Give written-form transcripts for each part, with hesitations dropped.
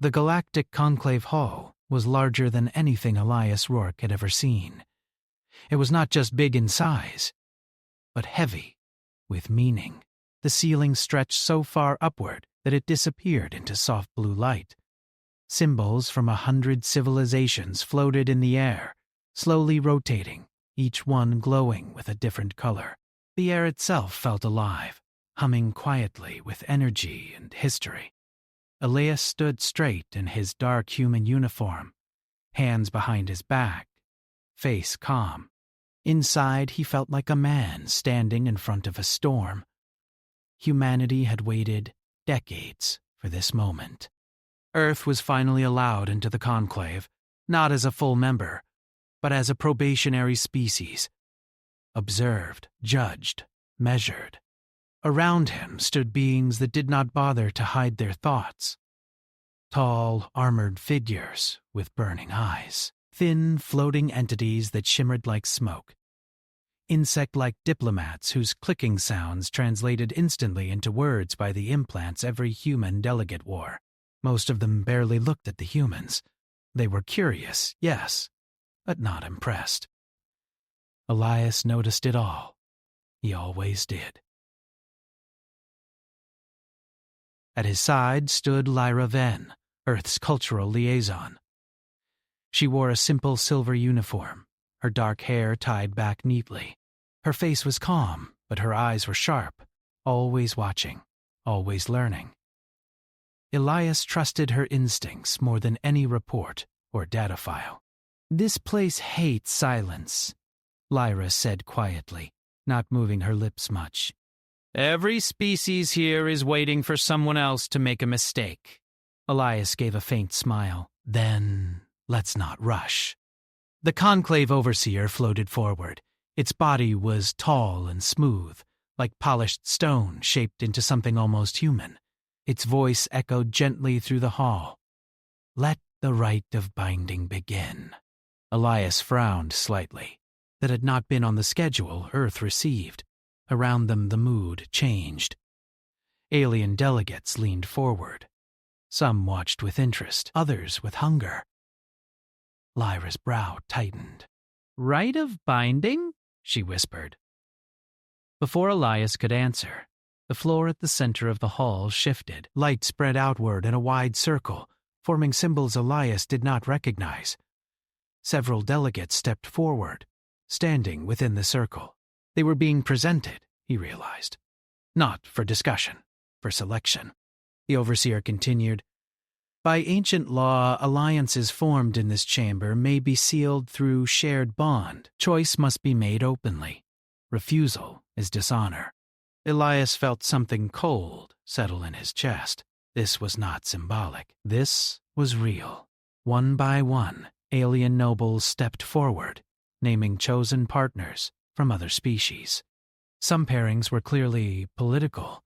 The Galactic Conclave Hall was larger than anything Elias Rourke had ever seen. It was not just big in size, but heavy, with meaning. The ceiling stretched so far upward that it disappeared into soft blue light. Symbols from 100 civilizations floated in the air, slowly rotating, each one glowing with a different color. The air itself felt alive, humming quietly with energy and history. Elias stood straight in his dark human uniform, hands behind his back, face calm. Inside, he felt like a man standing in front of a storm. Humanity had waited decades for this moment. Earth was finally allowed into the conclave, not as a full member, but as a probationary species. Observed, judged, measured. Around him stood beings that did not bother to hide their thoughts. Tall, armored figures with burning eyes. Thin, floating entities that shimmered like smoke. Insect-like diplomats whose clicking sounds translated instantly into words by the implants every human delegate wore. Most of them barely looked at the humans. They were curious, yes, but not impressed. Elias noticed it all. He always did. At his side stood Lyra Venn, Earth's cultural liaison. She wore a simple silver uniform, her dark hair tied back neatly. Her face was calm, but her eyes were sharp, always watching, always learning. Elias trusted her instincts more than any report or data file. "This place hates silence," Lyra said quietly, not moving her lips much. "Every species here is waiting for someone else to make a mistake." Elias gave a faint smile. "Then let's not rush." The conclave overseer floated forward. Its body was tall and smooth, like polished stone shaped into something almost human. Its voice echoed gently through the hall. "Let the rite of binding begin." Elias frowned slightly. That had not been on the schedule Earth received. Around them the mood changed. Alien delegates leaned forward. Some watched with interest, others with hunger. Lyra's brow tightened. "Rite of binding?" she whispered. Before Elias could answer, the floor at the center of the hall shifted. Light spread outward in a wide circle, forming symbols Elias did not recognize. Several delegates stepped forward, standing within the circle. They were being presented, he realized. Not for discussion, for selection. The overseer continued, "By ancient law, alliances formed in this chamber may be sealed through shared bond. Choice must be made openly. Refusal is dishonor." Elias felt something cold settle in his chest. This was not symbolic. This was real. One by one, alien nobles stepped forward, naming chosen partners from other species. Some pairings were clearly political.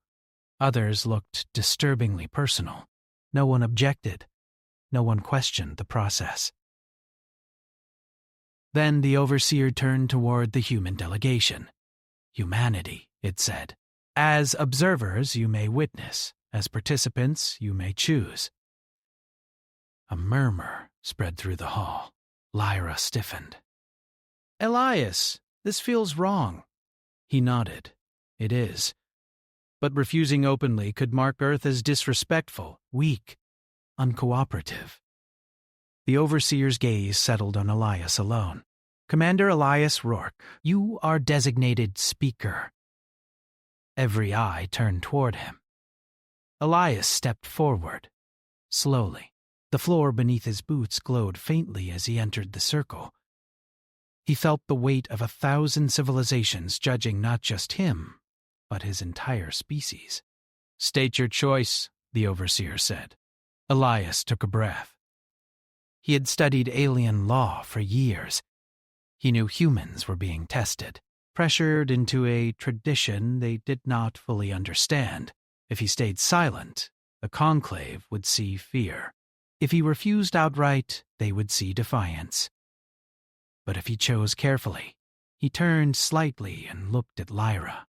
Others looked disturbingly personal. No one objected. No one questioned the process. Then the overseer turned toward the human delegation. "Humanity," it said. "As observers, you may witness. As participants, you may choose." A murmur spread through the hall. Lyra stiffened. "Elias, this feels wrong." He nodded. "It is. But refusing openly could mark Earth as disrespectful, weak, uncooperative." The overseer's gaze settled on Elias alone. "Commander Elias Rourke, you are designated speaker." Every eye turned toward him. Elias stepped forward, slowly. The floor beneath his boots glowed faintly as he entered the circle. He felt the weight of 1,000 civilizations judging not just him, but his entire species. "State your choice," the overseer said. Elias took a breath. He had studied alien law for years. He knew humans were being tested, pressured into a tradition they did not fully understand. If he stayed silent, the conclave would see fear. If he refused outright, they would see defiance. But if he chose carefully, he turned slightly and looked at Lyra.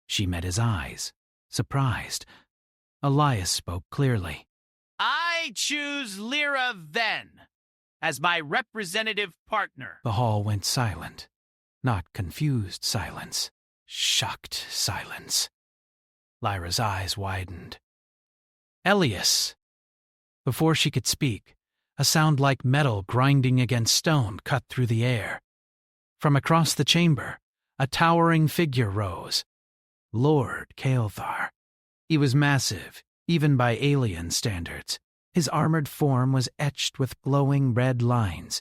She met his eyes, surprised. Elias spoke clearly. I I choose Lyra Venn as my representative partner. The hall went silent. Not confused silence. Shocked silence. Lyra's eyes widened. Elias! Before she could speak, a sound like metal grinding against stone cut through the air. From across the chamber, a towering figure rose. Lord Kael'thar. He was massive, even by alien standards. His armored form was etched with glowing red lines,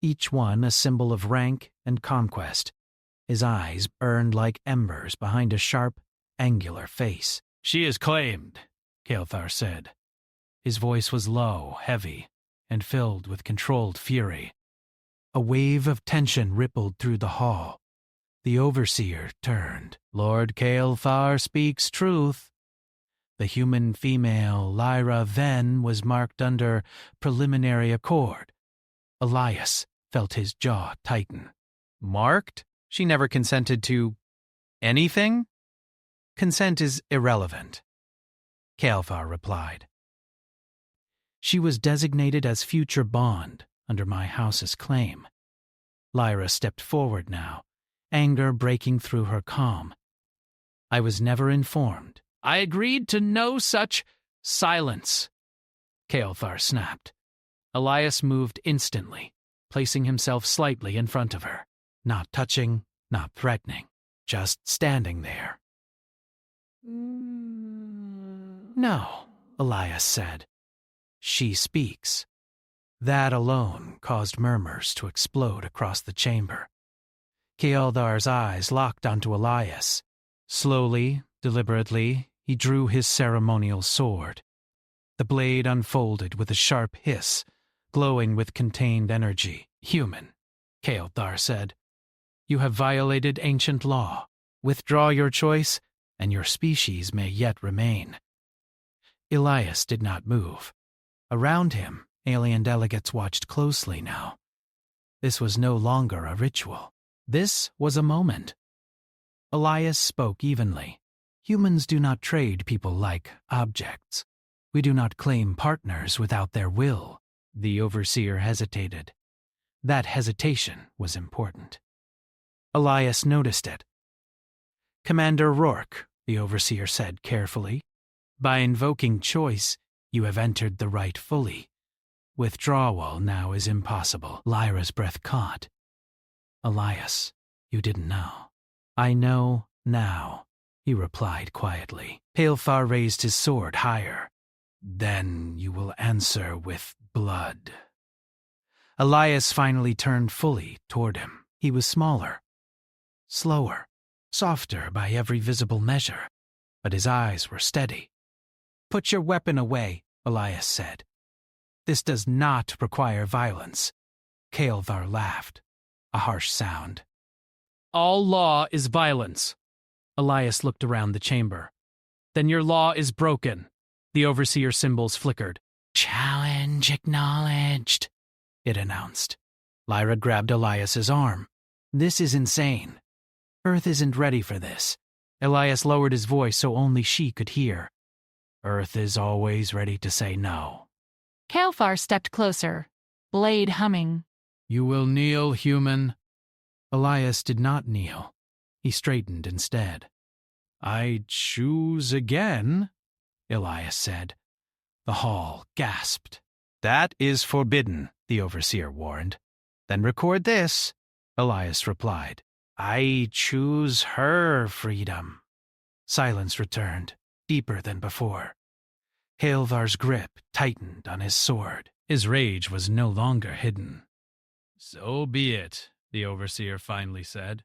each one a symbol of rank and conquest. His eyes burned like embers behind a sharp, angular face. She is claimed, Kael'thar said. His voice was low, heavy, and filled with controlled fury. A wave of tension rippled through the hall. The overseer turned. Lord Kael'thar speaks truth. The human female Lyra Venn was marked under preliminary accord. Elias felt his jaw tighten. Marked? She never consented to anything? Consent is irrelevant, Kael'thar replied. She was designated as future bond under my house's claim. Lyra stepped forward now, anger breaking through her calm. I was never informed. I agreed to no such silence, Kael'thar snapped. Elias moved instantly, placing himself slightly in front of her, not touching, not threatening, just standing there. No, Elias said. She speaks. That alone caused murmurs to explode across the chamber. Kael'thar's eyes locked onto Elias. Slowly, deliberately, he drew his ceremonial sword. The blade unfolded with a sharp hiss, glowing with contained energy. Human, Kael'thar said. You have violated ancient law. Withdraw your choice, and your species may yet remain. Elias did not move. Around him, alien delegates watched closely now. This was no longer a ritual. This was a moment. Elias spoke evenly. Humans do not trade people like objects. We do not claim partners without their will. The overseer hesitated. That hesitation was important. Elias noticed it. Commander Rourke, the overseer said carefully, by invoking choice, you have entered the rite fully. Withdrawal now is impossible. Lyra's breath caught. Elias, you didn't know. I know now, he replied quietly. Kael'thar raised his sword higher. Then you will answer with blood. Elias finally turned fully toward him. He was smaller, slower, softer by every visible measure, but his eyes were steady. Put your weapon away, Elias said. This does not require violence. Kael'thar laughed, a harsh sound. All law is violence. Elias looked around the chamber. Then your law is broken. The overseer symbols flickered. Challenge acknowledged, it announced. Lyra grabbed Elias's arm. This is insane. Earth isn't ready for this. Elias lowered his voice so only she could hear. Earth is always ready to say no. Kael'thar stepped closer, blade humming. You will kneel, human. Elias did not kneel. He straightened instead. I choose again, Elias said. The hall gasped. That is forbidden, the overseer warned. Then record this, Elias replied. I choose her freedom. Silence returned, deeper than before. Kael'thar's grip tightened on his sword. His rage was no longer hidden. So be it, the overseer finally said.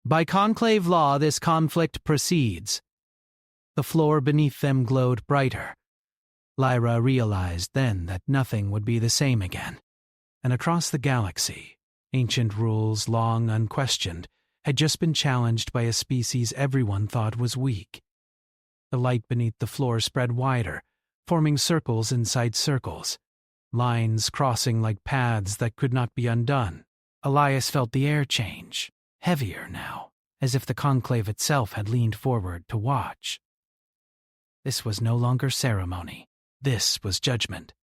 By conclave law, this conflict proceeds. The floor beneath them glowed brighter. Lyra realized then that nothing would be the same again. And across the galaxy, ancient rules long unquestioned had just been challenged by a species everyone thought was weak. The light beneath the floor spread wider, forming circles inside circles, lines crossing like paths that could not be undone. Elias felt the air change, heavier now, as if the conclave itself had leaned forward to watch. This was no longer ceremony. This was judgment.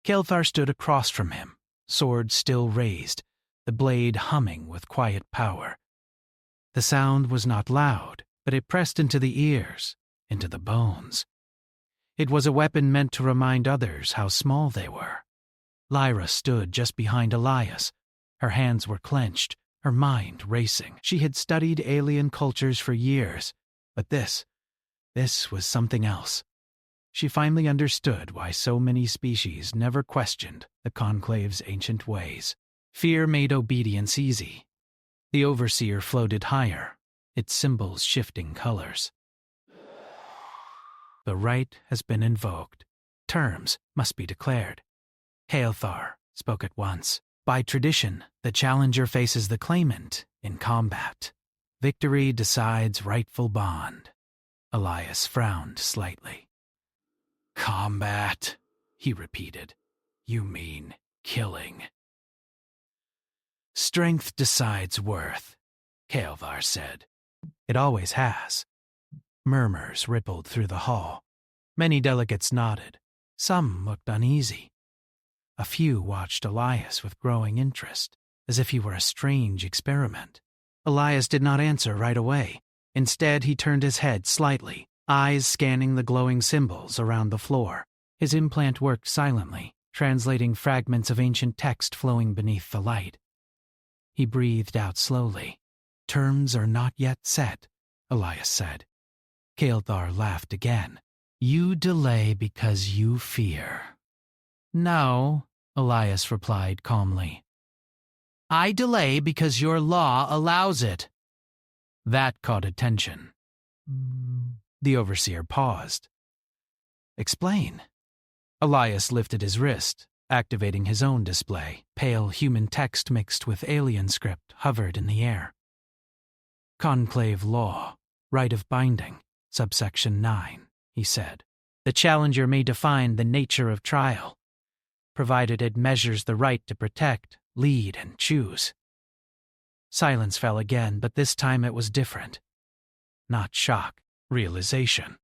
Kael'thar stood across from him, sword still raised, the blade humming with quiet power. The sound was not loud, but it pressed into the ears, into the bones. It was a weapon meant to remind others how small they were. Lyra stood just behind Elias. Her hands were clenched, her mind racing. She had studied alien cultures for years, but this was something else. She finally understood why so many species never questioned the Conclave's ancient ways. Fear made obedience easy. The Overseer floated higher, its symbols shifting colors. The right has been invoked. Terms must be declared. Kael'thar spoke at once. By tradition, the challenger faces the claimant in combat. Victory decides rightful bond. Elias frowned slightly. Combat, he repeated. You mean killing. Strength decides worth, Kael'thar said. It always has. Murmurs rippled through the hall. Many delegates nodded. Some looked uneasy. A few watched Elias with growing interest, as if he were a strange experiment. Elias did not answer right away. Instead, he turned his head slightly, eyes scanning the glowing symbols around the floor. His implant worked silently, translating fragments of ancient text flowing beneath the light. He breathed out slowly. Terms are not yet set, Elias said. Kael'thar laughed again. You delay because you fear. No, Elias replied calmly. I delay because your law allows it. That caught attention. The Overseer paused. Explain. Elias lifted his wrist, activating his own display. Pale human text mixed with alien script hovered in the air. Conclave Law, Right of Binding, subsection 9, he said. The challenger may define the nature of trial, provided it measures the right to protect, lead, and choose. Silence fell again, but this time it was different. Not shock, realization.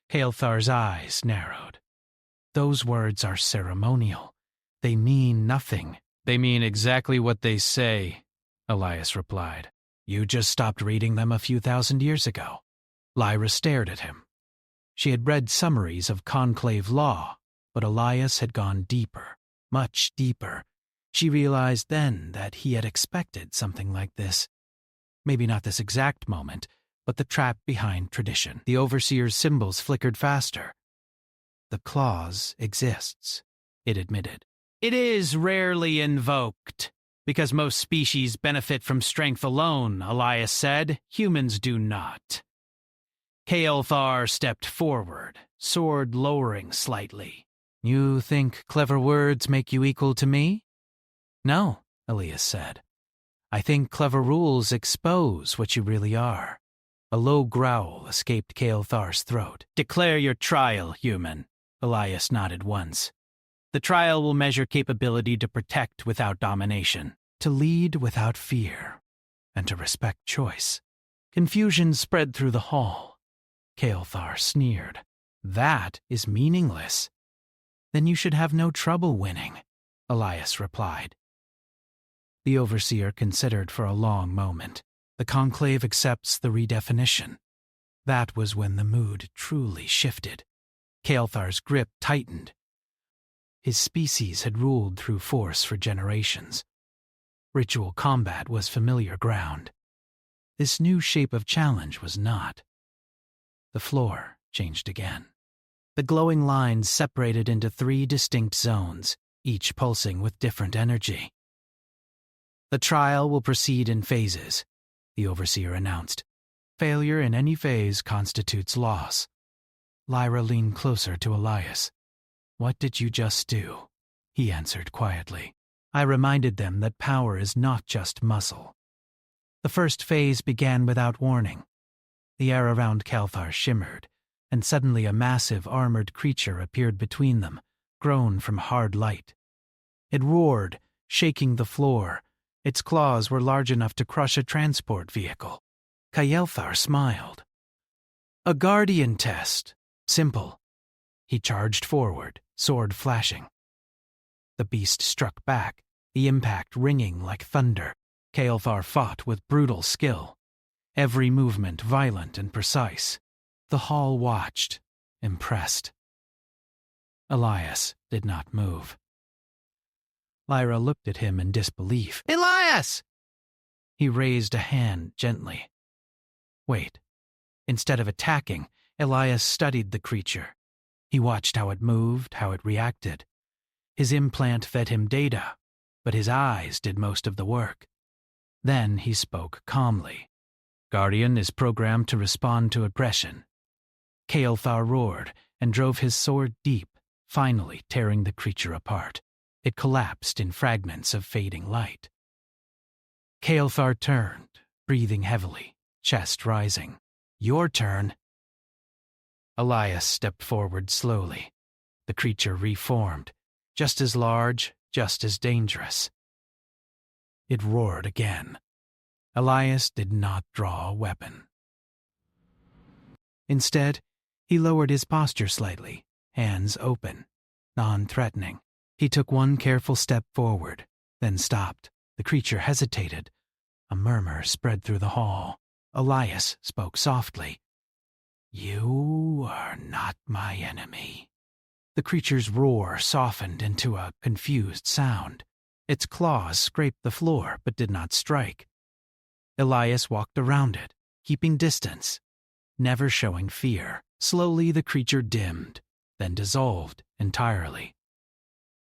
Kael'thar's eyes narrowed. Those words are ceremonial. They mean nothing. They mean exactly what they say, Elias replied. You just stopped reading them a few thousand years ago. Lyra stared at him. She had read summaries of conclave law, but Elias had gone deeper, much deeper. She realized then that he had expected something like this. Maybe not this exact moment, but the trap behind tradition. The Overseer's symbols flickered faster. The clause exists, it admitted. It is rarely invoked, because most species benefit from strength alone, Elias said. Humans do not. Kael'thar stepped forward, sword lowering slightly. You think clever words make you equal to me? No, Elias said. I think clever rules expose what you really are. A low growl escaped Kael'thar's throat. Declare your trial, human. Elias nodded once. The trial will measure capability to protect without domination, to lead without fear, and to respect choice. Confusion spread through the hall. Kael'thar sneered. That is meaningless. Then you should have no trouble winning, Elias replied. The Overseer considered for a long moment. The conclave accepts the redefinition. That was when the mood truly shifted. Kael'thar's grip tightened. His species had ruled through force for generations. Ritual combat was familiar ground. This new shape of challenge was not. The floor changed again. The glowing lines separated into 3 distinct zones, each pulsing with different energy. The trial will proceed in phases, the Overseer announced. Failure in any phase constitutes loss. Lyra leaned closer to Elias. What did you just do? He answered quietly. I reminded them that power is not just muscle. The first phase began without warning. The air around Kael'thar shimmered, and suddenly a massive armored creature appeared between them, grown from hard light. It roared, shaking the floor. Its claws were large enough to crush a transport vehicle. Kael'thar smiled. A guardian test. Simple. He charged forward, sword flashing. The beast struck back, the impact ringing like thunder. Kael'thar fought with brutal skill, every movement violent and precise. The hall watched, impressed. Elias did not move. Lyra looked at him in disbelief. "Elias!" He raised a hand gently. Wait. Instead of attacking, Elias studied the creature. He watched how it moved, how it reacted. His implant fed him data, but his eyes did most of the work. Then he spoke calmly. "Guardian is programmed to respond to aggression." Kael'thar roared and drove his sword deep, finally tearing the creature apart. It collapsed in fragments of fading light. Kael'thar turned, breathing heavily, chest rising. "Your turn." Elias stepped forward slowly. The creature reformed, just as large, just as dangerous. It roared again. Elias did not draw a weapon. Instead, he lowered his posture slightly, hands open, non-threatening. He took one careful step forward, then stopped. The creature hesitated. A murmur spread through the hall. Elias spoke softly. "You are not my enemy." The creature's roar softened into a confused sound. Its claws scraped the floor but did not strike. Elias walked around it, keeping distance, never showing fear. Slowly the creature dimmed, then dissolved entirely.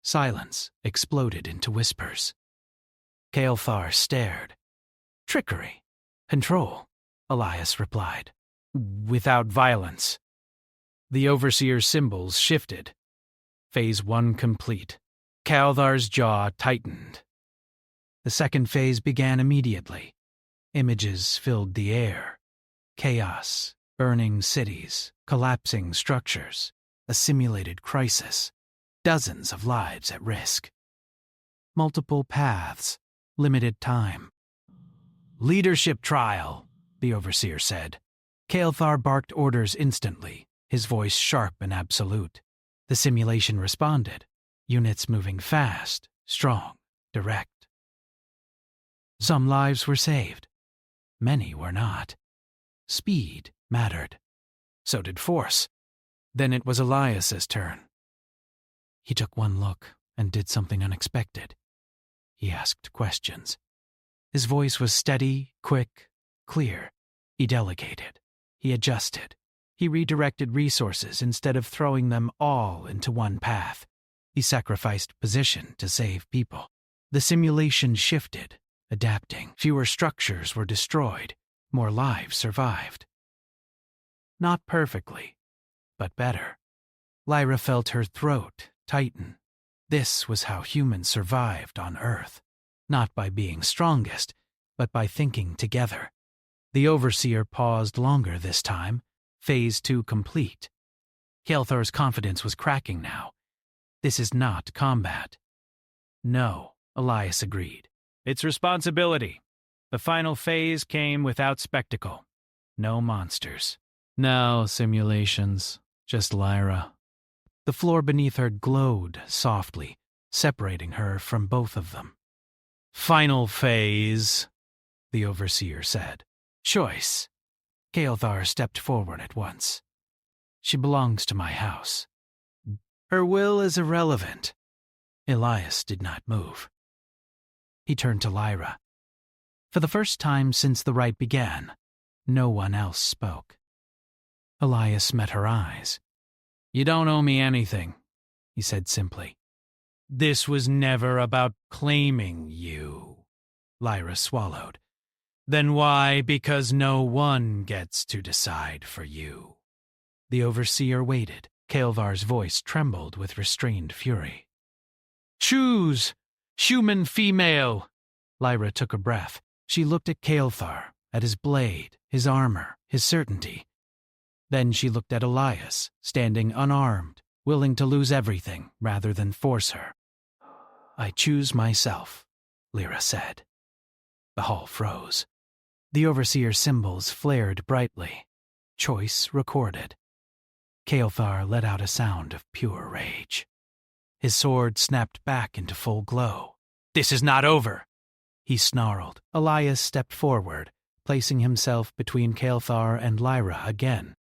Silence exploded into whispers. Kael'thar stared. "Trickery. Control," Elias replied. "Without violence." The Overseer's symbols shifted. Phase 1 complete. Kael'thar's jaw tightened. The second phase began immediately. Images filled the air. Chaos, burning cities, collapsing structures, a simulated crisis, dozens of lives at risk. Multiple paths, limited time. "Leadership trial," the Overseer said. Kael'thar barked orders instantly, his voice sharp and absolute. The simulation responded, units moving fast, strong, direct. Some lives were saved. Many were not. Speed mattered. So did force. Then it was Elias's turn. He took one look and did something unexpected. He asked questions. His voice was steady, quick, clear. He delegated. He adjusted. He redirected resources instead of throwing them all into one path. He sacrificed position to save people. The simulation shifted, adapting. Fewer structures were destroyed. More lives survived. Not perfectly, but better. Lyra felt her throat tighten. This was how humans survived on Earth. Not by being strongest, but by thinking together. The Overseer paused longer this time, phase 2 complete. Kael'thar's confidence was cracking now. This is not combat. No, Elias agreed. It's responsibility. The final phase came without spectacle. No monsters. No simulations, just Lyra. The floor beneath her glowed softly, separating her from both of them. "Final phase," the Overseer said. "Choice." Kael'thar stepped forward at once. "She belongs to my house." "Her will is irrelevant." Elias did not move. He turned to Lyra. For the first time since the rite began, no one else spoke. Elias met her eyes. "You don't owe me anything," he said simply. "This was never about claiming you." Lyra swallowed. "Then why? Because no one gets to decide for you." The Overseer waited. Kael'thar's voice trembled with restrained fury. "Choose! Human, female!" Lyra took a breath. She looked at Kael'thar, at his blade, his armor, his certainty. Then she looked at Elias, standing unarmed, willing to lose everything rather than force her. "I choose myself," Lyra said. The hall froze. The Overseer's symbols flared brightly. Choice recorded. Kael'thar let out a sound of pure rage. His sword snapped back into full glow. "This is not over," he snarled. Elias stepped forward, placing himself between Kael'thar and Lyra again.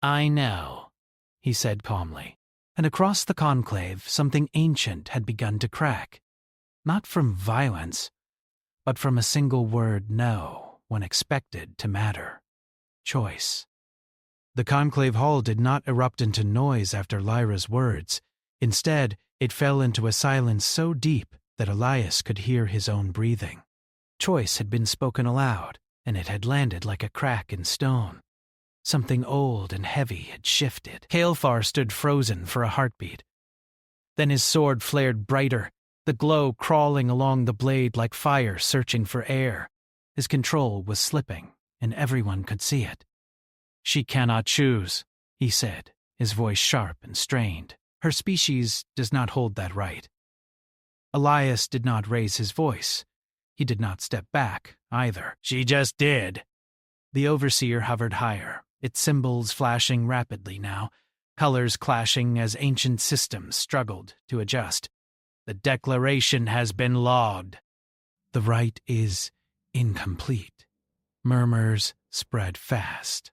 "I know," he said calmly. And across the conclave, something ancient had begun to crack. Not from violence, but from a single word no when expected to matter. Choice. The conclave hall did not erupt into noise after Lyra's words. Instead, it fell into a silence so deep that Elias could hear his own breathing. Choice had been spoken aloud, and it had landed like a crack in stone. Something old and heavy had shifted. Kael'thar stood frozen for a heartbeat. Then his sword flared brighter, the glow crawling along the blade like fire searching for air. His control was slipping, and everyone could see it. "She cannot choose," he said, his voice sharp and strained. "Her species does not hold that right." Elias did not raise his voice. He did not step back, either. "She just did." The Overseer hovered higher, its symbols flashing rapidly now, colors clashing as ancient systems struggled to adjust. "The declaration has been logged." "The right is incomplete." Murmurs spread fast.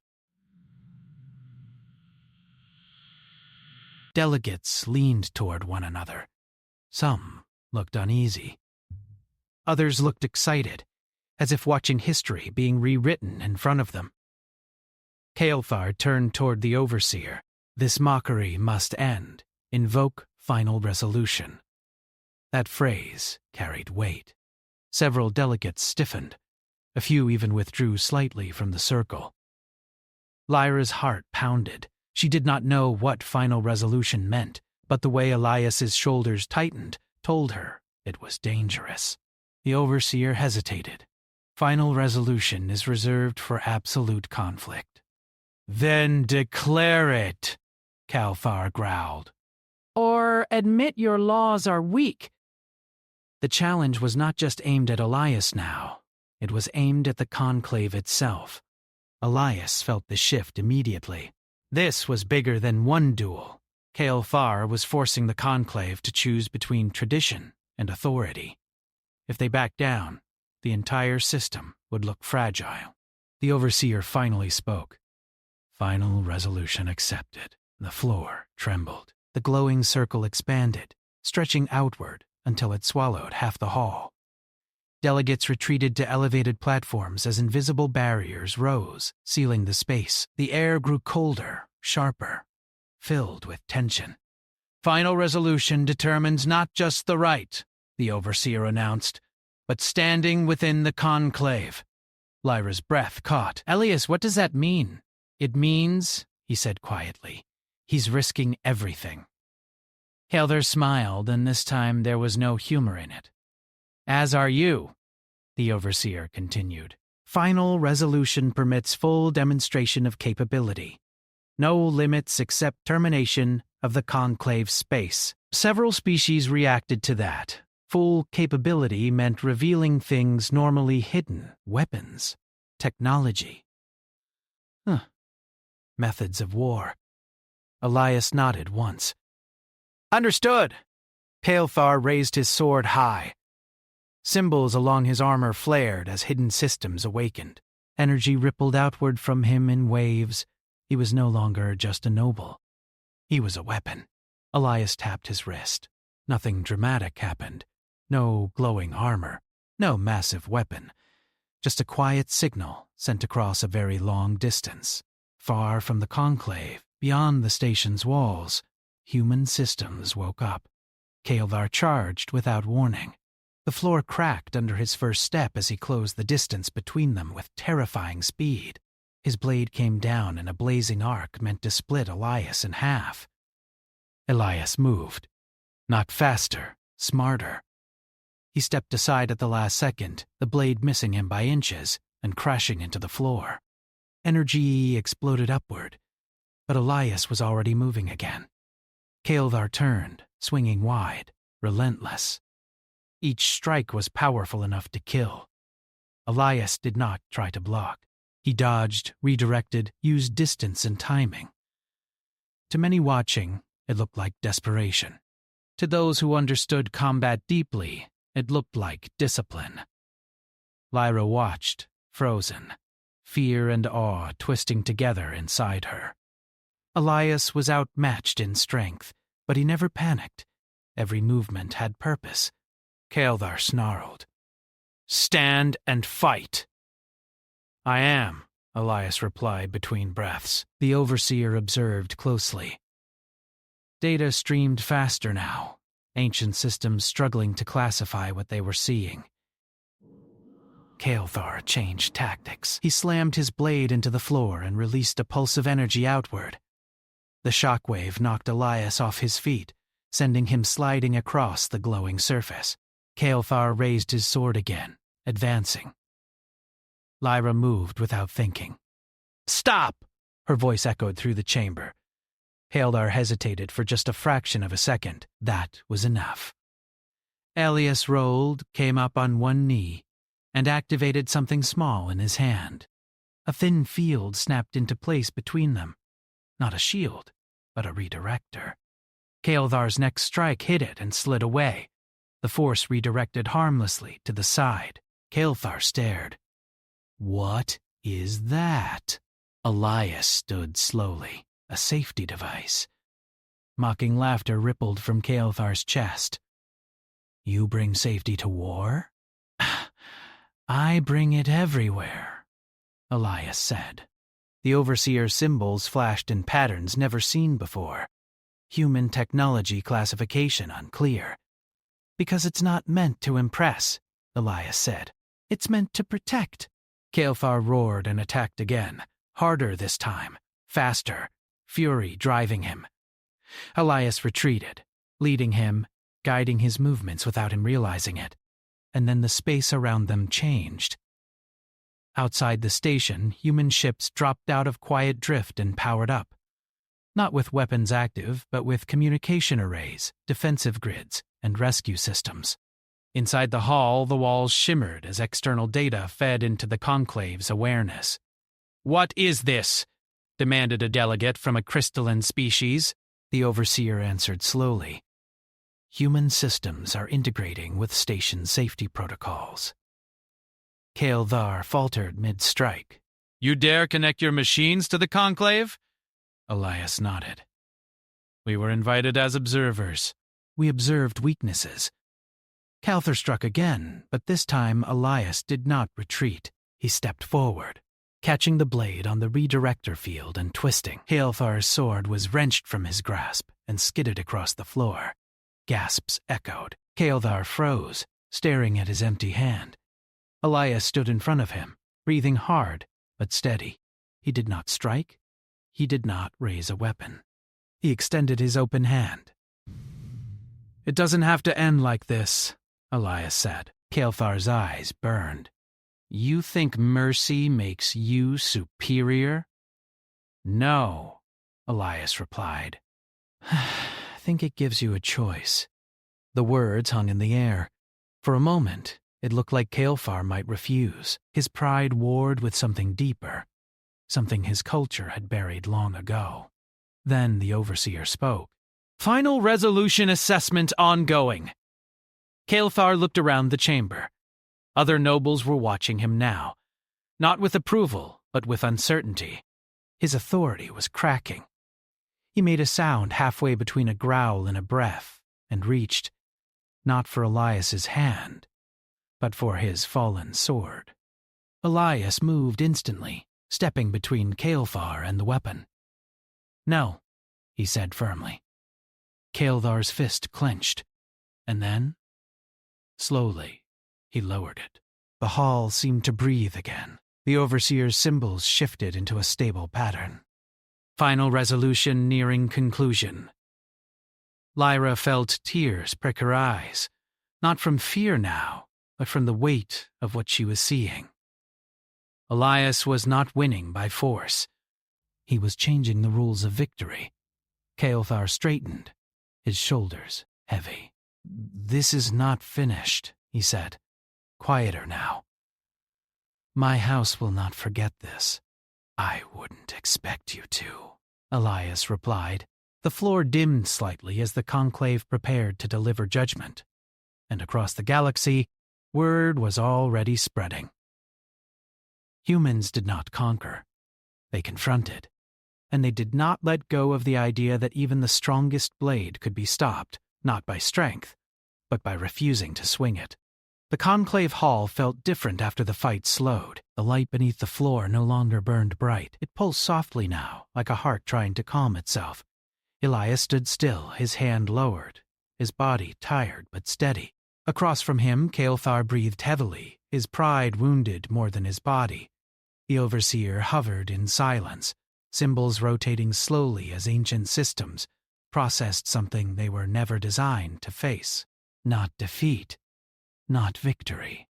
Delegates leaned toward one another. Some looked uneasy. Others looked excited, as if watching history being rewritten in front of them. Kael'thar turned toward the Overseer. "This mockery must end. Invoke final resolution." That phrase carried weight. Several delegates stiffened. A few even withdrew slightly from the circle. Lyra's heart pounded. She did not know what final resolution meant, but the way Elias's shoulders tightened told her it was dangerous. The Overseer hesitated. "Final resolution is reserved for absolute conflict." "Then declare it," Kael'thar growled. "Or admit your laws are weak." The challenge was not just aimed at Elias now. It was aimed at the conclave itself. Elias felt the shift immediately. This was bigger than one duel. Kael'thar was forcing the conclave to choose between tradition and authority. If they backed down, the entire system would look fragile. The Overseer finally spoke. "Final resolution accepted." The floor trembled. The glowing circle expanded, stretching outward until it swallowed half the hall. Delegates retreated to elevated platforms as invisible barriers rose, sealing the space. The air grew colder, sharper, filled with tension. "Final resolution determines not just the right," the Overseer announced, "but standing within the conclave." Lyra's breath caught. "Elias, what does that mean?" "It means," he said quietly, "he's risking everything." Kael'thar smiled, and this time there was no humor in it. "As are you," the Overseer continued. "Final resolution permits full demonstration of capability. No limits except termination of the conclave space." Several species reacted to that. Full capability meant revealing things normally hidden, weapons, technology. Methods of war. Elias nodded once. "Understood." Kael'thar raised his sword high. Symbols along his armor flared as hidden systems awakened. Energy rippled outward from him in waves. He was no longer just a noble. He was a weapon. Elias tapped his wrist. Nothing dramatic happened. No glowing armor. No massive weapon. Just a quiet signal sent across a very long distance. Far from the conclave, beyond the station's walls, human systems woke up. Kael'thar charged without warning. The floor cracked under his first step as he closed the distance between them with terrifying speed. His blade came down in a blazing arc meant to split Elias in half. Elias moved. Not faster, smarter. He stepped aside at the last second, the blade missing him by inches and crashing into the floor. Energy exploded upward, but Elias was already moving again. Kael'thar turned, swinging wide, relentless. Each strike was powerful enough to kill. Elias did not try to block. He dodged, redirected, used distance and timing. To many watching, it looked like desperation. To those who understood combat deeply, it looked like discipline. Lyra watched, frozen, fear and awe twisting together inside her. Elias was outmatched in strength, but he never panicked. Every movement had purpose. Kael'thar snarled. "Stand and fight!" "I am," Elias replied between breaths. The overseer observed closely. Data streamed faster now, ancient systems struggling to classify what they were seeing. Kael'thar changed tactics. He slammed his blade into the floor and released a pulse of energy outward. The shockwave knocked Elias off his feet, sending him sliding across the glowing surface. Kael'thar raised his sword again, advancing. Lyra moved without thinking. "Stop!" her voice echoed through the chamber. Kael'thar hesitated for just a fraction of a second. That was enough. Elias rolled, came up on one knee, and activated something small in his hand. A thin field snapped into place between them. Not a shield, but a redirector. Kael'thar's next strike hit it and slid away. The force redirected harmlessly to the side. Kael'thar stared. "What is that?" Elias stood slowly, a safety device. Mocking laughter rippled from Kael'thar's chest. "You bring safety to war?" "I bring it everywhere," Elias said. The overseer's symbols flashed in patterns never seen before. Human technology classification unclear. "Because it's not meant to impress," Elias said. "It's meant to protect." Kael'thar roared and attacked again, harder this time, faster, fury driving him. Elias retreated, leading him, guiding his movements without him realizing it. And then the space around them changed. Outside the station, human ships dropped out of quiet drift and powered up. Not with weapons active, but with communication arrays, defensive grids, and rescue systems. Inside the hall, the walls shimmered as external data fed into the Conclave's awareness. "What is this?" demanded a delegate from a crystalline species. The overseer answered slowly. "Human systems are integrating with station safety protocols." Kael'thar faltered mid-strike. "You dare connect your machines to the Conclave?" Elias nodded. "We were invited as observers. We observed weaknesses." Kael'thar struck again, but this time Elias did not retreat. He stepped forward, catching the blade on the redirector field and twisting. Kael'thar's sword was wrenched from his grasp and skidded across the floor. Gasps echoed. Kael'thar froze, staring at his empty hand. Elias stood in front of him, breathing hard but steady. He did not strike. He did not raise a weapon. He extended his open hand. "It doesn't have to end like this," Elias said. Kael'thar's eyes burned. "You think mercy makes you superior?" "No," Elias replied. "I think it gives you a choice." The words hung in the air. For a moment, it looked like Kael'thar might refuse. His pride warred with something deeper, something his culture had buried long ago. Then the overseer spoke. "Final resolution assessment ongoing." Kael'thar looked around the chamber. Other nobles were watching him now, not with approval, but with uncertainty. His authority was cracking. He made a sound halfway between a growl and a breath, and reached, not for Elias's hand, but for his fallen sword. Elias moved instantly, stepping between Kael'thar and the weapon. "No," he said firmly. Kael'thar's fist clenched, and then, slowly, he lowered it. The hall seemed to breathe again. The overseer's symbols shifted into a stable pattern. Final resolution nearing conclusion. Lyra felt tears prick her eyes, not from fear now, but from the weight of what she was seeing. Elias was not winning by force. He was changing the rules of victory. Kael'thar straightened, his shoulders heavy. "This is not finished," he said, quieter now. "My house will not forget this." "I wouldn't expect you to," Elias replied. The floor dimmed slightly as the conclave prepared to deliver judgment, and across the galaxy, word was already spreading. Humans did not conquer. They confronted, and they did not let go of the idea that even the strongest blade could be stopped, not by strength, but by refusing to swing it. The conclave hall felt different after the fight slowed. The light beneath the floor no longer burned bright. It pulsed softly now, like a heart trying to calm itself. Elias stood still, his hand lowered, his body tired but steady. Across from him, Kael'thar breathed heavily, his pride wounded more than his body. The Overseer hovered in silence, symbols rotating slowly as ancient systems processed something they were never designed to face. Not defeat, not victory.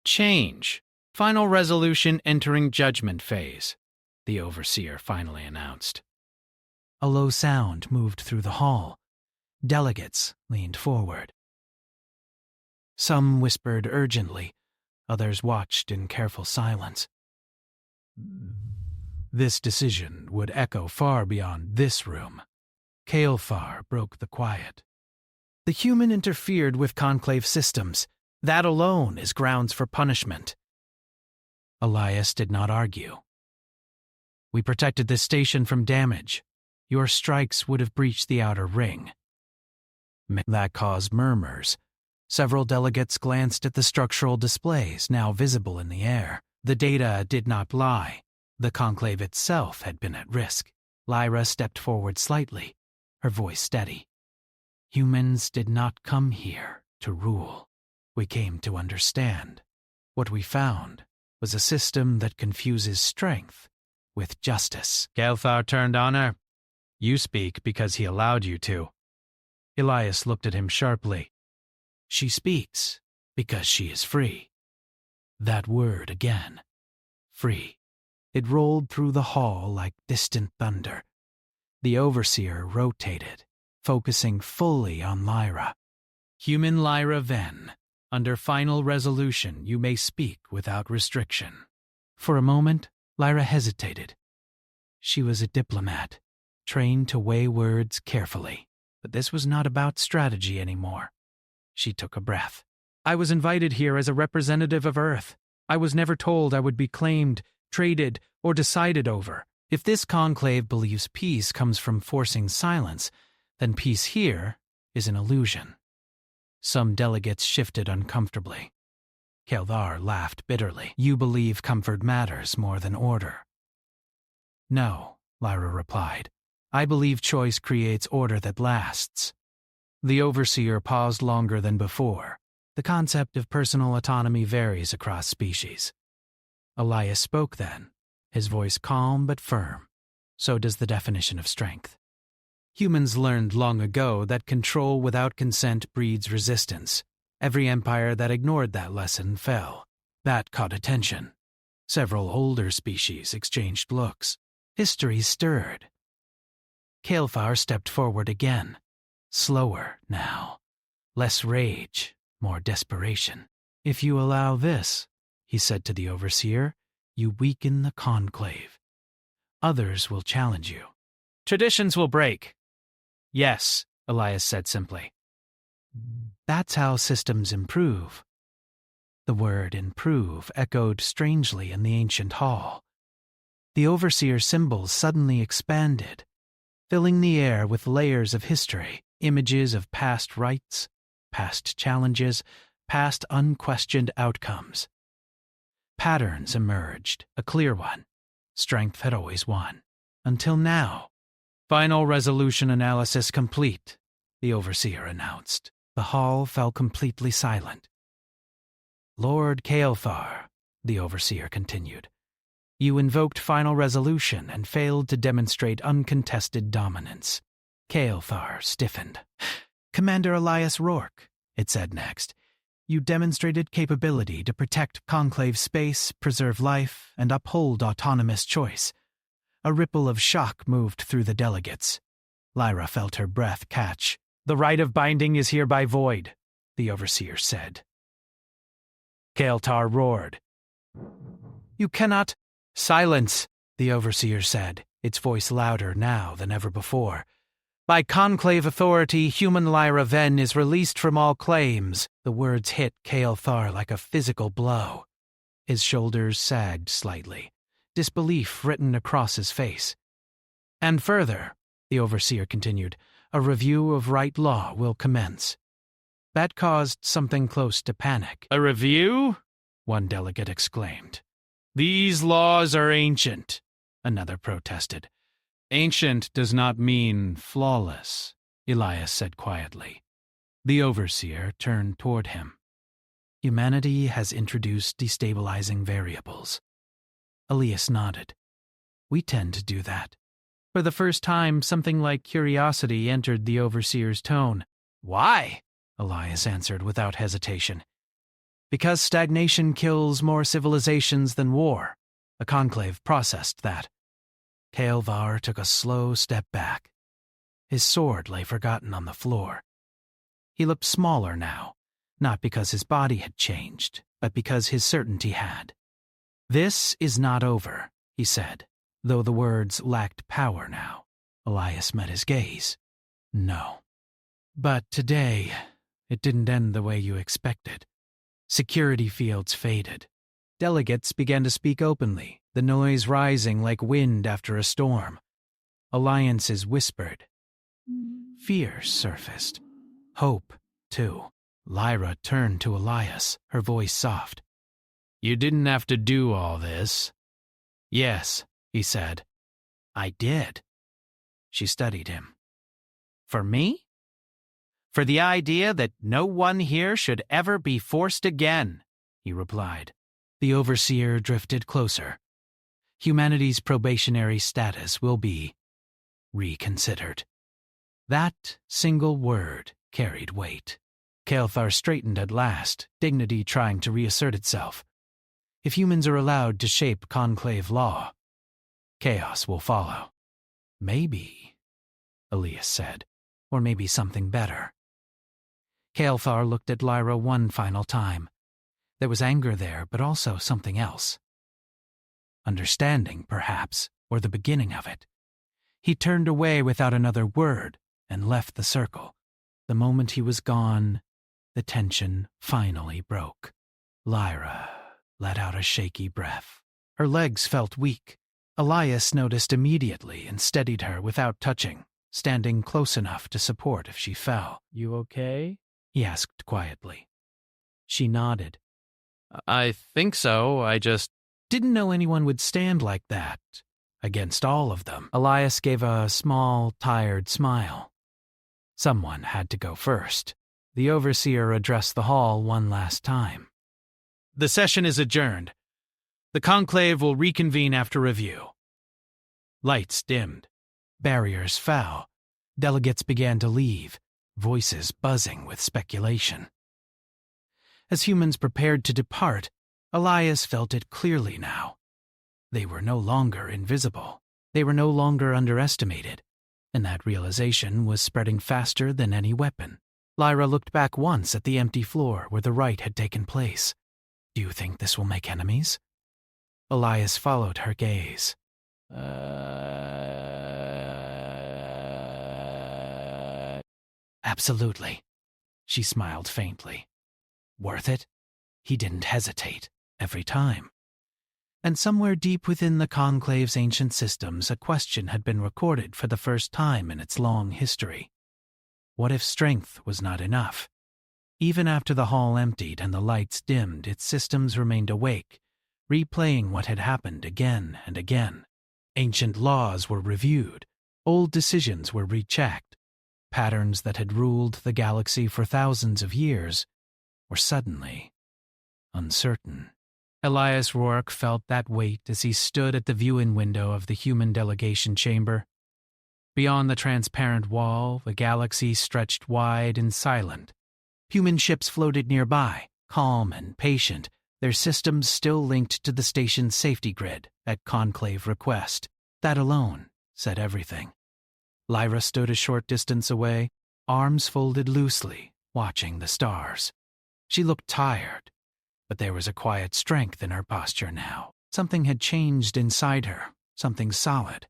Change. Final resolution entering judgment phase, the Overseer finally announced. A low sound moved through the hall. Delegates leaned forward. Some whispered urgently, others watched in careful silence. This decision would echo far beyond this room. Kael'thar broke the quiet. The human interfered with conclave systems. That alone is grounds for punishment. Elias did not argue. We protected this station from damage. Your strikes would have breached the outer ring. That caused murmurs. Several delegates glanced at the structural displays now visible in the air. The data did not lie. The conclave itself had been at risk. Lyra stepped forward slightly, her voice steady. Humans did not come here to rule. We came to understand. What we found was a system that confuses strength with justice. Kael'thar turned on her. You speak because he allowed you to. Elias looked at him sharply. She speaks because she is free. That word again. Free. It rolled through the hall like distant thunder. The Overseer rotated, focusing fully on Lyra. Human Lyra Venn, under final resolution you may speak without restriction. For a moment, Lyra hesitated. She was a diplomat, trained to weigh words carefully. But this was not about strategy anymore. She took a breath. I was invited here as a representative of Earth. I was never told I would be claimed, traded, or decided over. If this conclave believes peace comes from forcing silence, then peace here is an illusion. Some delegates shifted uncomfortably. Kael'thar laughed bitterly. You believe comfort matters more than order. No, Lyra replied. I believe choice creates order that lasts. The Overseer paused longer than before. The concept of personal autonomy varies across species. Elias spoke then, his voice calm but firm. So does the definition of strength. Humans learned long ago that control without consent breeds resistance. Every empire that ignored that lesson fell. That caught attention. Several older species exchanged looks. History stirred. Kael'thar stepped forward again. Slower now. Less rage, more desperation. If you allow this, he said to the Overseer, you weaken the conclave. Others will challenge you. Traditions will break. Yes, Elias said simply. That's how systems improve. The word improve echoed strangely in the ancient hall. The Overseer symbols suddenly expanded, filling the air with layers of history, images of past rights, past challenges, past unquestioned outcomes. Patterns emerged, a clear one. Strength had always won. Until now. Final resolution analysis complete, the Overseer announced. The hall fell completely silent. Lord Kael'thar, the Overseer continued, you invoked final resolution and failed to demonstrate uncontested dominance. Kael'thar stiffened. Commander Elias Rourke, it said next, you demonstrated capability to protect conclave space, preserve life, and uphold autonomous choice. A ripple of shock moved through the delegates. Lyra felt her breath catch. The right of binding is hereby void, the Overseer said. Kael'thar roared. You cannot. Silence, the Overseer said, its voice louder now than ever before. "By conclave authority, human Lyra Ven is released from all claims." The words hit Kael'thar like a physical blow. His shoulders sagged slightly, disbelief written across his face. "And further," the overseer continued, "a review of right law will commence." That caused something close to panic. "A review?" one delegate exclaimed. "These laws are ancient," another protested. "Ancient does not mean flawless," Elias said quietly. The overseer turned toward him. "Humanity has introduced destabilizing variables." Elias nodded. "We tend to do that." For the first time, something like curiosity entered the overseer's tone. "Why?" Elias answered without hesitation. "Because stagnation kills more civilizations than war." The conclave processed that. Kael'thar took a slow step back. His sword lay forgotten on the floor. He looked smaller now, not because his body had changed, but because his certainty had. "This is not over," he said, though the words lacked power now. Elias met his gaze. "No. But today, it didn't end the way you expected." Security fields faded. Delegates began to speak openly, the noise rising like wind after a storm. Alliances whispered. Fear surfaced. Hope, too. Lyra turned to Elias, her voice soft. "You didn't have to do all this." "Yes," he said. "I did." She studied him. "For me?" "For the idea that no one here should ever be forced again," he replied. The overseer drifted closer. "Humanity's probationary status will be reconsidered." That single word carried weight. Kael'thar straightened at last, dignity trying to reassert itself. If humans are allowed to shape conclave law, chaos will follow. "Maybe," Elias said, "or maybe something better." Kael'thar looked at Lyra one final time. There was anger there, but also something else. Understanding, perhaps, or the beginning of it. He turned away without another word and left the circle. The moment he was gone, the tension finally broke. Lyra let out a shaky breath. Her legs felt weak. Elias noticed immediately and steadied her without touching, standing close enough to support if she fell. "You okay?" he asked quietly. She nodded. "I think so, I just—" Didn't know anyone would stand like that, against all of them. Elias gave a small, tired smile. Someone had to go first. The overseer addressed the hall one last time. "The session is adjourned. The conclave will reconvene after review." Lights dimmed. Barriers fell. Delegates began to leave, voices buzzing with speculation. As humans prepared to depart, Elias felt it clearly now. They were no longer invisible. They were no longer underestimated, and that realization was spreading faster than any weapon. Lyra looked back once at the empty floor where the rite had taken place. "Do you think this will make enemies?" Elias followed her gaze. Absolutely." She smiled faintly. "Worth it?" He didn't hesitate, every time. And somewhere deep within the conclave's ancient systems, a question had been recorded for the first time in its long history. What if strength was not enough? Even after the hall emptied and the lights dimmed, its systems remained awake, replaying what had happened again and again. Ancient laws were reviewed, old decisions were rechecked. Patterns that had ruled the galaxy for thousands of years were suddenly uncertain. Elias Rourke felt that weight as he stood at the viewing window of the human delegation chamber. Beyond the transparent wall, the galaxy stretched wide and silent. Human ships floated nearby, calm and patient, their systems still linked to the station's safety grid at conclave request. That alone said everything. Lyra stood a short distance away, arms folded loosely, watching the stars. She looked tired, but there was a quiet strength in her posture now. Something had changed inside her, something solid.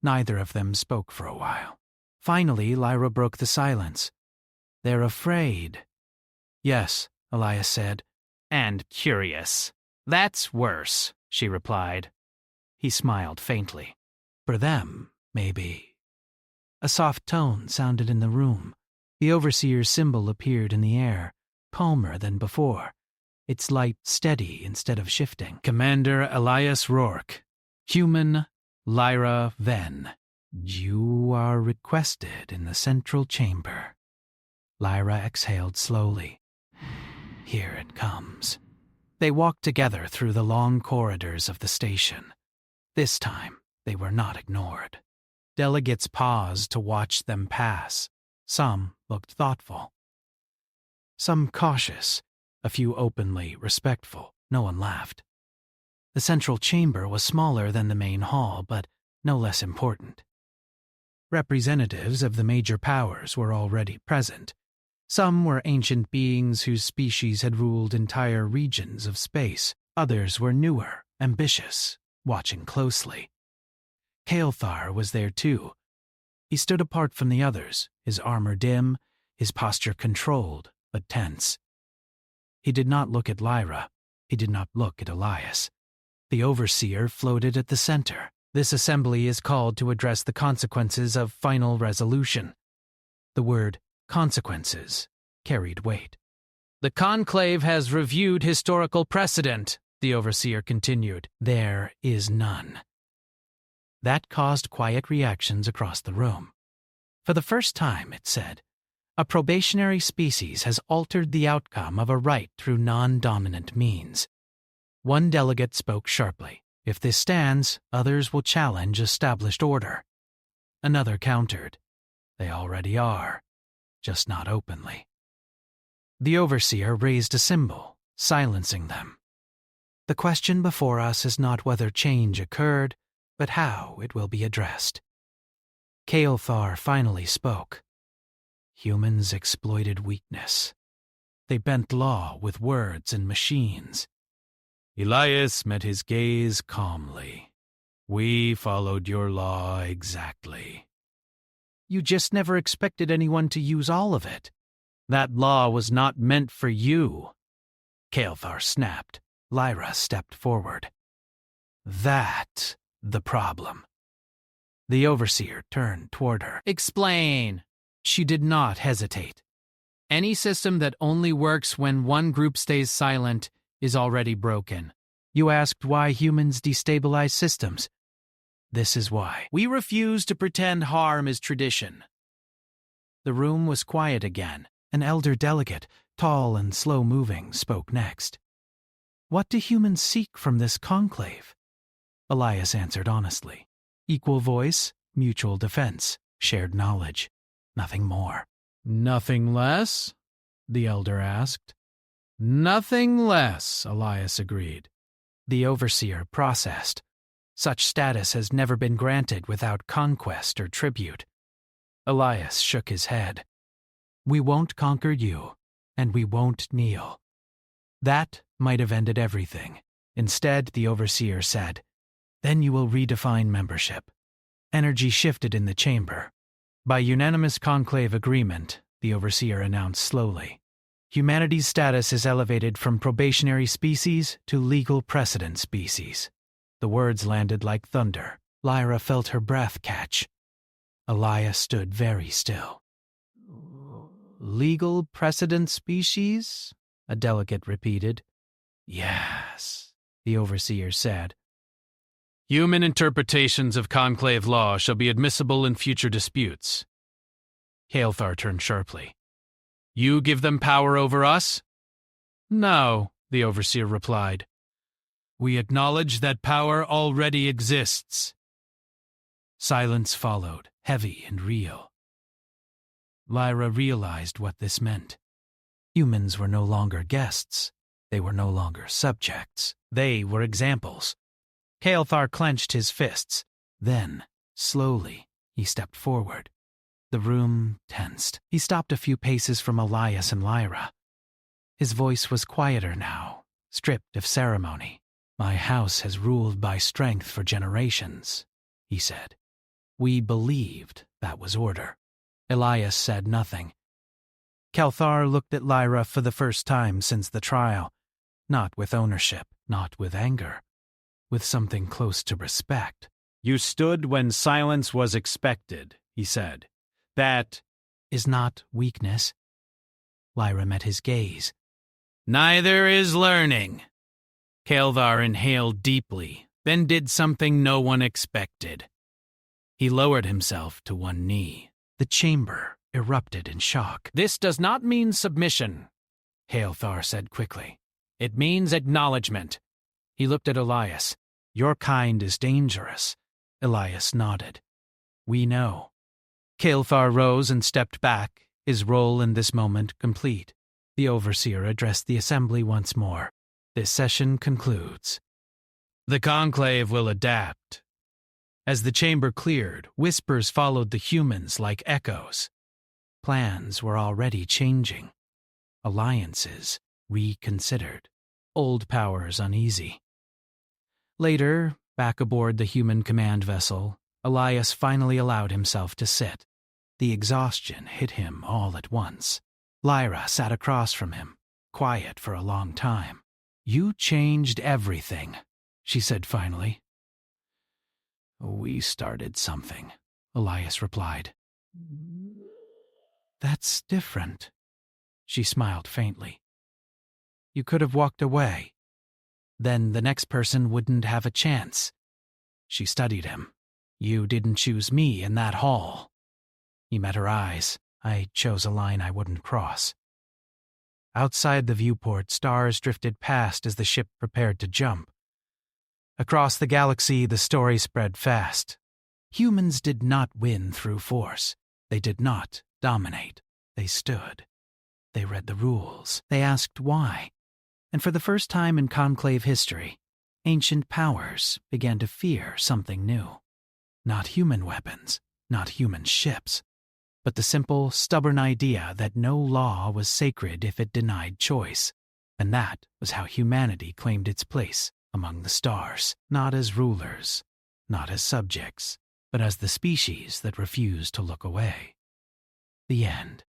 Neither of them spoke for a while. Finally, Lyra broke the silence. "They're afraid." "Yes," Elias said. "And curious. That's worse," she replied. He smiled faintly. "For them, maybe." A soft tone sounded in the room. The Overseer's symbol appeared in the air, calmer than before, its light steady instead of shifting. "Commander Elias Rourke. Human Lyra Venn. You are requested in the central chamber." Lyra exhaled slowly. "Here it comes." They walked together through the long corridors of the station. This time, they were not ignored. Delegates paused to watch them pass. Some looked thoughtful, some cautious, a few openly respectful. No one laughed. The central chamber was smaller than the main hall, but no less important. Representatives of the major powers were already present. Some were ancient beings whose species had ruled entire regions of space. Others were newer, ambitious, watching closely. Kael'thar was there too. He stood apart from the others, his armor dim, his posture controlled but tense. He did not look at Lyra. He did not look at Elias. The Overseer floated at the center. "This assembly is called to address the consequences of final resolution." The word consequences carried weight. "The Conclave has reviewed historical precedent," the Overseer continued. "There is none." That caused quiet reactions across the room. For the first time, it said, a probationary species has altered the outcome of a right through non-dominant means. One delegate spoke sharply. "If this stands, others will challenge established order." Another countered. "They already are, just not openly." The Overseer raised a symbol, silencing them. "The question before us is not whether change occurred, but how it will be addressed." Kael'thar finally spoke. "Humans exploited weakness. They bent law with words and machines." Elias met his gaze calmly. "We followed your law exactly." "You just never expected anyone to use all of it." "That law was not meant for you." Kael'thar snapped. Lyra stepped forward. "That the problem." The Overseer turned toward her. "Explain." She did not hesitate. "Any system that only works when one group stays silent is already broken." "You asked why humans destabilize systems. This is why." "We refuse to pretend harm is tradition." The room was quiet again. An elder delegate, tall and slow-moving, spoke next. "What do humans seek from this conclave?" Elias answered honestly. "Equal voice, mutual defense, shared knowledge. Nothing more." "Nothing less?" the elder asked. "Nothing less," Elias agreed. The Overseer processed. Such status has never been granted without conquest or tribute. Elias shook his head. "We won't conquer you, and we won't kneel." That might have ended everything. Instead, the Overseer said, "Then you will redefine membership." Energy shifted in the chamber. By unanimous conclave agreement, the Overseer announced slowly, humanity's status is elevated from probationary species to legal precedent species. The words landed like thunder. Lyra felt her breath catch. Elias stood very still. "Legal precedent species?" a delegate repeated. "Yes," the Overseer said. "Human interpretations of conclave law shall be admissible in future disputes." Kael'thar turned sharply. "You give them power over us?" "No," the Overseer replied. "We acknowledge that power already exists." Silence followed, heavy and real. Lyra realized what this meant. Humans were no longer guests. They were no longer subjects. They were examples. Kael'thar clenched his fists. Then, slowly, he stepped forward. The room tensed. He stopped a few paces from Elias and Lyra. His voice was quieter now, stripped of ceremony. "My house has ruled by strength for generations," he said. We believed that was order. Elias said nothing. Kelthar looked at Lyra for the first time since the trial, not with ownership, not with anger, with something close to respect. "You stood when silence was expected," he said. "That is not weakness." Lyra met his gaze. "Neither is learning." Kelthar inhaled deeply, then did something no one expected. He lowered himself to one knee. The chamber erupted in shock. "This does not mean submission," Kelthar said quickly. "It means acknowledgement." He looked at Elias. "Your kind is dangerous." Elias nodded. "We know." Kelthar rose and stepped back, his role in this moment complete. The overseer addressed the assembly once more. "This session concludes. The conclave will adapt." As the chamber cleared, whispers followed the humans like echoes. Plans were already changing. Alliances reconsidered. Old powers uneasy. Later, back aboard the human command vessel, Elias finally allowed himself to sit. The exhaustion hit him all at once. Lyra sat across from him, quiet for a long time. "You changed everything," she said finally. "We started something," Elias replied. "That's different." She smiled faintly. "You could have walked away. Then the next person wouldn't have a chance." She studied him. "You didn't choose me in that hall." He met her eyes. "I chose a line I wouldn't cross." Outside the viewport, stars drifted past as the ship prepared to jump. Across the galaxy, the story spread fast. Humans did not win through force. They did not dominate. They stood. They read the rules. They asked why. And for the first time in Conclave history, ancient powers began to fear something new. Not human weapons, not human ships, but the simple, stubborn idea that no law was sacred if it denied choice. And that was how humanity claimed its place among the stars, not as rulers, not as subjects, but as the species that refused to look away. The end.